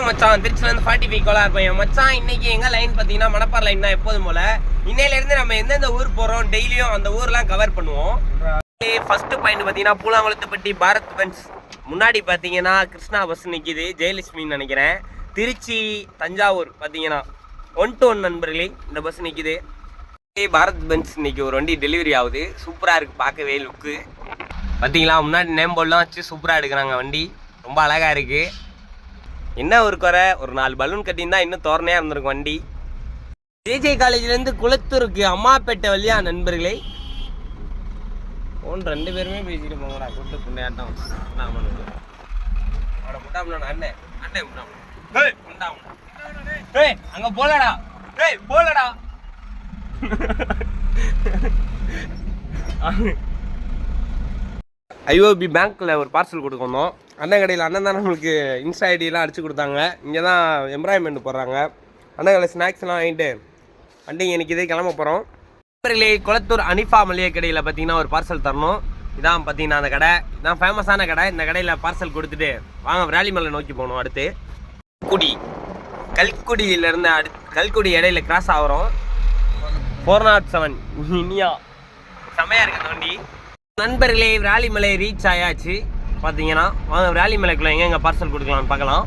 மச்சான் திருச்சிலேருந்து 45 கோலா இருப்பேன் மச்சான். இன்னைக்கு எங்க லைன் பார்த்தீங்கன்னா மணப்பாறை லைன் தான் எப்போதும் போல. இன்னையிலேருந்து நம்ம எந்தெந்த ஊர் போகிறோம் டெய்லியும் அந்த ஊர்லாம் கவர் பண்ணுவோம். ஃபர்ஸ்ட் பாயிண்ட் பார்த்தீங்கன்னா பூலாங்குளத்துப்பட்டி பாரத் பென்ஸ். முன்னாடி பார்த்தீங்கன்னா கிருஷ்ணா பஸ் நிற்கிது, ஜெயலட்சுமின்னு நினைக்கிறேன். திருச்சி தஞ்சாவூர் பார்த்தீங்கன்னா 1 to 1 நண்பர்களே இந்த பஸ் நிற்கிது. பாரத் பென்ஸ் இன்னைக்கு ஒரு வண்டி டெலிவரி ஆகுது. சூப்பராக இருக்குது பார்க்கவே லுக்கு பார்த்தீங்களா. முன்னாடி நேம் போர்டெலாம் வச்சு சூப்பராக எடுக்கிறாங்க. வண்டி ரொம்ப அழகாக இருக்குது. என்ன ஒரு குறை, ஒரு 4 பலூன் கட்டியிருந்தா இன்னும் தோரணையாக இருந்திருக்கும் வண்டி. ஜேஜே காலேஜ்லேருந்து குளத்தூருக்கு அம்மாப்பேட்டை வழியா நண்பர்களே. போன் 2 பேருமே பேசிட்டு போங்கடா. கூட்டு புண்டையாட்டம் அண்ணன் அண்ணன் அங்க போலடா போலடா. ஐஓபி பேங்க்கில் ஒரு பார்சல் கொடுக்க வந்தோம். அண்ணன் கடையில் அண்ணன் தான் நம்மளுக்கு இன்ஸ்டா ஐடியெலாம் அடிச்சு கொடுத்தாங்க. இங்கே தான் எம்ப்ராய்மெண்ட் போடுறாங்க. அண்ணன் கடையில் ஸ்நாக்ஸ்லாம் வாங்கிட்டு வண்டிங்க எனக்கு இதே கிளம்ப போகிறோம். குளத்தூர் அனிஃபா மளிகை கடையில் பார்த்தீங்கன்னா ஒரு பார்சல் தரணும். இதான் பார்த்தீங்கன்னா அந்த கடை, இதான் ஃபேமஸான கடை. இந்த கடையில் பார்சல் கொடுத்துட்டு வாங்க விராலிமலை நோக்கி போகணும். அடுத்து கல்குடியிலேருந்து கல்குடி இடையில கிராஸ் ஆகிறோம். 407 இனியா செம்மையாக இருக்குது அந்த வண்டி. நண்பர்களே விராலிமலை ரீச் ஆயாச்சு. பார்த்தீங்கன்னா வாங்க விராலிமலைக்குள்ளே எங்கே பார்சல் கொடுக்கலான்னு பார்க்கலாம்.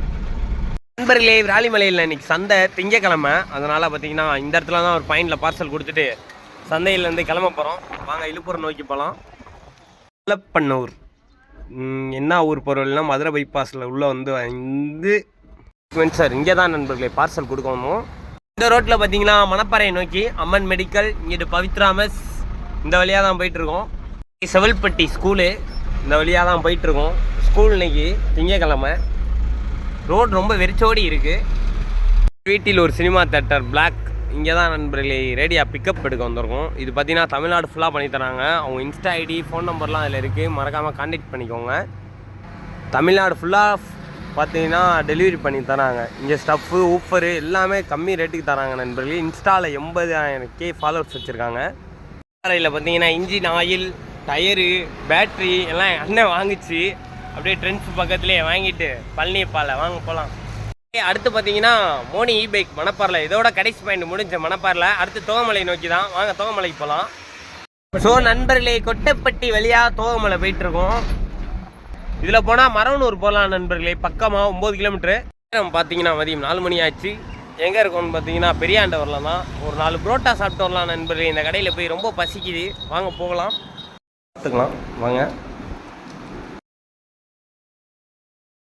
நண்பர்களே விராலிமலையில் இன்றைக்கி சந்தை திங்கக்கிழமை, அதனால் பார்த்தீங்கன்னா இந்த இடத்துல தான் ஒரு பாயிண்டில் பார்சல் கொடுத்துட்டு சந்தையிலேருந்து கிளம்ப போகிறோம். வாங்க இழுப்பூர் நோக்கி போகலாம். பண்ணூர் என்ன ஊர் பொருள்னா மதுரை பைபாஸில் உள்ளே வந்து சார் இங்கே தான் நண்பர்களே பார்சல் கொடுக்கணும். இந்த ரோட்டில் பார்த்தீங்கன்னா மணப்பாறை நோக்கி அம்மன் மெடிக்கல், இங்கிட்டு பவித்ரா மெஸ், இந்த வழியாக தான் போயிட்டுருக்கோம். செவல்பட்டி ஸ்கூலு இந்த வழியாக தான் போயிட்டுருக்கோம். ஸ்கூல் இன்னைக்கு திங்கக்கிழமை. ரோடு ரொம்ப வெறிச்சோடி இருக்குது. வீட்டில் ஒரு சினிமா தேட்டர் பிளாக், இங்கே தான் நண்பர்களே ரேடியா பிக்கப் எடுக்க வந்திருக்கோம். இது பார்த்தீங்கன்னா தமிழ்நாடு ஃபுல்லாக பண்ணி தராங்க. அவங்க இன்ஸ்டா ஐடி ஃபோன் நம்பர்லாம் அதில் இருக்குது, மறக்காமல் கான்டாக்ட் பண்ணிக்கோங்க. தமிழ்நாடு ஃபுல்லாக பார்த்தீங்கன்னா டெலிவரி பண்ணி தராங்க. இங்கே ஸ்டஃப்பு ஊஃபரு எல்லாமே கம்மி ரேட்டுக்கு தராங்க நண்பர்களே. இன்ஸ்டாவில் 80,000 ஃபாலோவர்ஸ் வச்சுருக்காங்க. கடையில் பார்த்தீங்கன்னா இன்ஜின் ஆயில், டயரு, பேட்ரி எல்லாம் அண்ணன் வாங்கிச்சு. அப்படியே ட்ரெண்ட்ஸ் பக்கத்துலேயே வாங்கிட்டு பழனிப்பாலை வாங்க போகலாம். அடுத்து பார்த்தீங்கன்னா மோனி இ பைக் மணப்பாறையில். இதோட கடைசி பாயிண்ட் முடிஞ்ச மணப்பாறையில். அடுத்து தோகமலை நோக்கி தான், வாங்க தோகமலைக்கு போகலாம். ஸோ நண்பர்களே கொட்டைப்பட்டி வழியாக தோகமலை போயிட்டுருக்கோம். இதில் போனால் மரவனூர் போகலாம் நண்பர்களே, பக்கமாக 9 கிலோமீட்டரு. பார்த்தீங்கன்னா மதியம் 4 மணி ஆச்சு. எங்கே இருக்கோன்னு பார்த்தீங்கன்னா பெரியாண்டவரில் தான். ஒரு 4 புரோட்டா சாப்பிட்டு வரலாம் நண்பர்களே. இந்த கடையில் போய் ரொம்ப பசிக்குது, வாங்க போகலாம் பார்த்துக்கலாம் வாங்க.